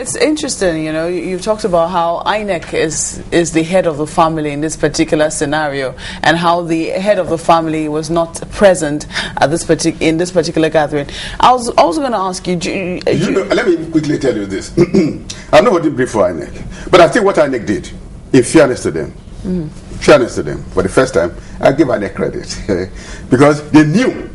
It's interesting, you know, you've talked about how INEC is the head of the family in this particular scenario, and how the head of the family was not present at in this particular gathering. I was also going to ask you, let me quickly tell you this. I'm not holding brief for INEC, but I think what INEC did, in fairness to them, for the first time, I give INEC credit because they knew.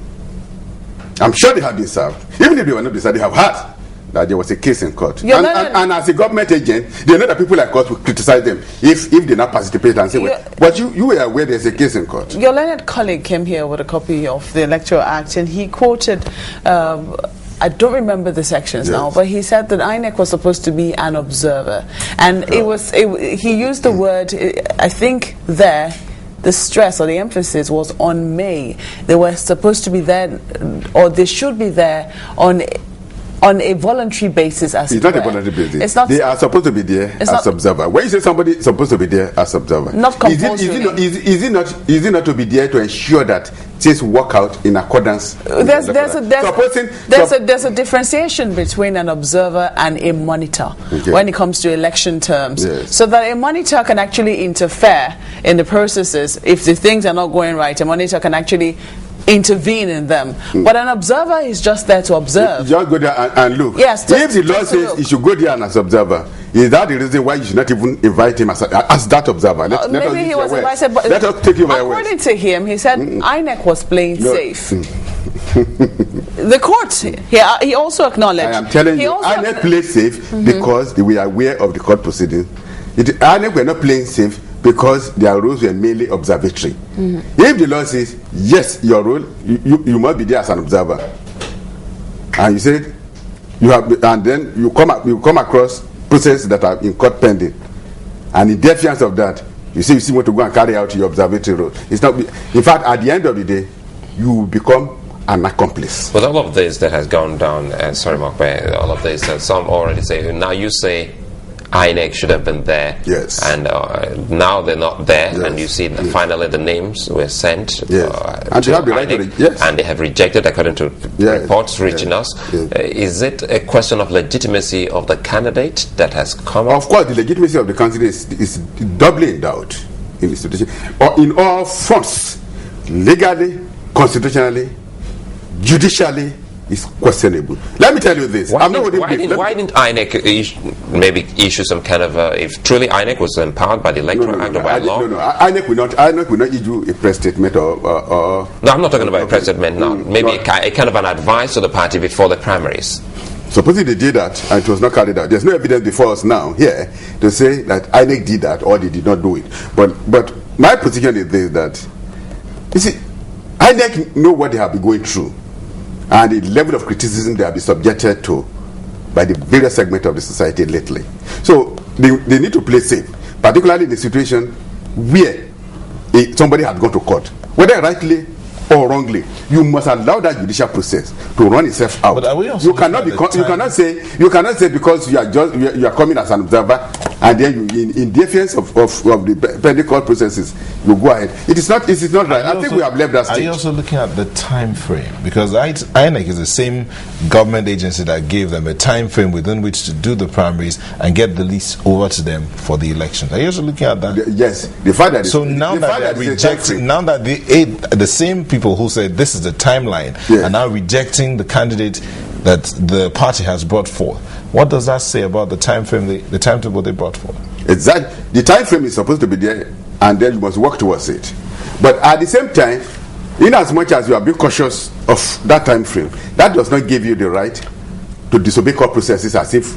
I'm sure they have been served, even if they were not decided, they have had that there was a case in court. And as a government agent, they know that people like us will criticize them if they not participate and say, well, but you were aware there's a case in court. Your learned colleague came here with a copy of the Electoral Act, and he quoted, I don't remember the sections now, but he said that INEC was supposed to be an observer. And he used the word, I think there, the stress or the emphasis was on May. They were supposed to be there, or they should be there on a voluntary basis. As it's not a voluntary basis. It's not. They are supposed to be there as observer. When you say somebody is supposed to be there as observer, not compulsory. Is it not to be there to ensure that things work out in accordance? There's a differentiation between an observer and a monitor when it comes to election terms. So that a monitor can actually interfere in the processes if the things are not going right. A monitor can actually intervene in them, but an observer is just there to observe. You just go there and look. Yes. If the law says you should go there as observer, is that the reason why you should not even invite him as that observer? Maybe he was invited, but let us take him by words. According to him, he said INEC was playing safe. The court, he also acknowledged. I am telling you, INEC played safe because they were aware of the court proceedings. INEC were not playing safe because their roles were mainly observatory. If the law says yes, your role, you must be there as an observer, and you say you have, and then you come across processes that are in court pending, and in defiance of that, you see want to go and carry out your observatory role. It's not. In fact, at the end of the day, you will become an accomplice. But all of this that has gone down, sorry, Agbaje, all of this, some already say. Now you say INEC should have been there, and now they're not there, and you see finally the names were sent and they have the right INEC, and they have rejected according to reports reaching us. Is it a question of legitimacy of the candidate that has come up? Of course, the legitimacy of the candidate is doubly endowed in the institution, or in all fronts, legally, constitutionally, judicially. Is questionable. Let me tell you this. Why didn't INEC maybe issue some kind of if truly INEC was empowered by the Electoral Act or by law? INEC will not issue a press statement or no, I'm not talking about a press statement now. Maybe a kind of an advice to the party before the primaries. Supposing they did that and it was not carried out, there's no evidence before us now here to say that INEC did that or they did not do it. But my position is this, that you see, INEC know what they have been going through, and the level of criticism they have been subjected to by the various segments of the society lately. So they need to play safe, particularly in the situation where somebody has gone to court, whether rightly or wrongly. You must allow that judicial process to run itself out. But you cannot say because you are coming as an observer and then you, in defiance of the pending court processes, you go ahead. It is not right. I think we have left that stage. Are you also looking at the time frame? Because INEC is the same government agency that gave them a time frame within which to do the primaries and get the list over to them for the election. Are you also looking at that? Yes. The fact that the same people who said this is the timeline are now rejecting the candidate that the party has brought forth. What does that say about the time frame, the timetable they brought forth? Exactly. The time frame is supposed to be there, and then you must work towards it. But at the same time, in as much as you are being cautious of that time frame, that does not give you the right to disobey court processes as if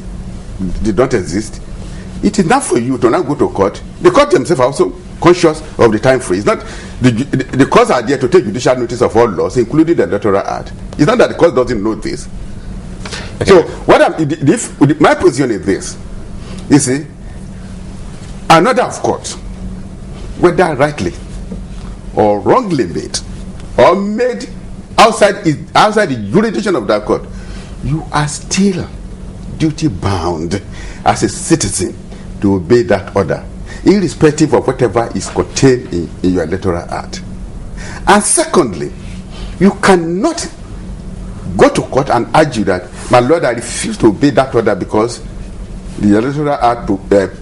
they don't exist. It is not for you to not go to court. The court themselves are also conscious of the time frame. It's not the courts are there to take judicial notice of all laws, including the Electoral Act. It's not that the court doesn't know this. Okay. So my position is this: you see, another of court, whether rightly or wrongly made, or made outside the jurisdiction of that court, you are still duty bound as a citizen to obey that order, irrespective of whatever is contained in your Electoral Act. And secondly, you cannot go to court and argue that, my lord, I refuse to obey that order because the Electoral Act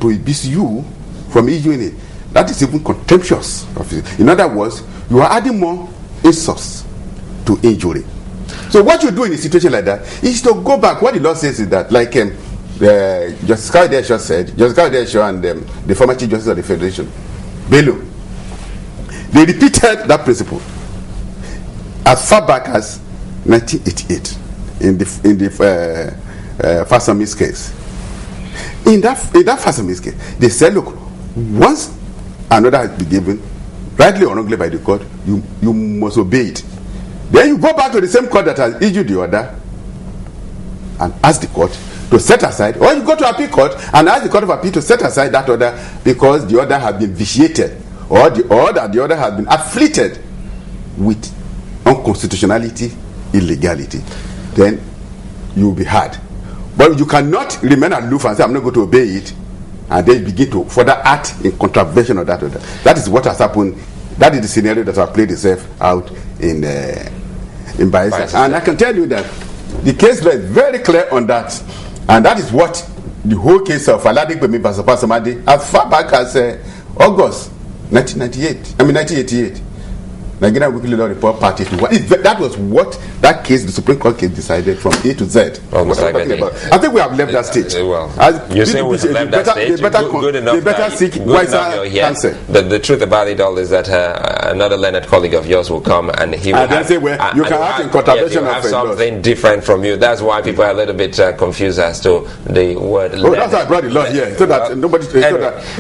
prohibits you from issuing it. That is even contemptuous of it. In other words, you are adding more insults to injury. So what you do in a situation like that is to go back. What the law says is that, like Justice Kawede said, Justice Kawede and the former Chief Justice of the Federation, Bello, they repeated that principle as far back as 1988 in the Fasamis case. In that Fasamis case, they said, look, once another has been given, rightly or wrongly by the court, you must obey it. Then you go back to the same court that has issued the order and ask the court to set aside, or you go to appeal court and ask the court of appeal to set aside that order because the order has been vitiated, or the order has been afflicted with unconstitutionality, illegality. Then you will be hard. But you cannot remain aloof and say, I'm not going to obey it, and then begin to further act in contravention of that order. That is what has happened. That is the scenario that has played itself out in Bayelsa. And I can tell you that the case law is very clear on that. And that is what the whole case of Aladik Bemi versus Pasamadi, as far back as August 1988. Nigerian Weekly Law Report Part 81. That was what that case, the Supreme Court case, decided from A to Z. I think we have left that stage. You say we have left that stage. Good enough. They better seek wiser counsel. The truth about it all is that another learned colleague of yours will come and he will have, say, well, you can have in contravention of something different from you. That's why people are a little bit confused as to the word. Oh, that's why I brought the law here, so that nobody.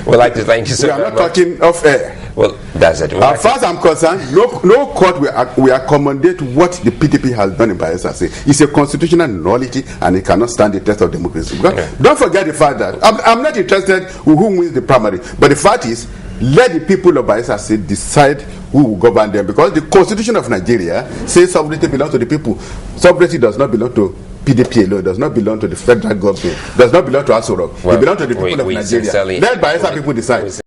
We'd like to thank you so much. We are not talking off air. Well, that's it. As far as I'm concerned, no court will accommodate what the PDP has done in Bayelsa. It's a constitutional nullity and it cannot stand the test of democracy. Don't forget the fact that I'm not interested in who wins the primary, but the fact is, let the people of Bayelsa decide who will govern them, because the Constitution of Nigeria says sovereignty belongs to the people. Sovereignty does not belong to PDP alone, does not belong to the federal government, does not belong to Aso Rock. It belongs to the people of Nigeria. Let Bayelsa people decide.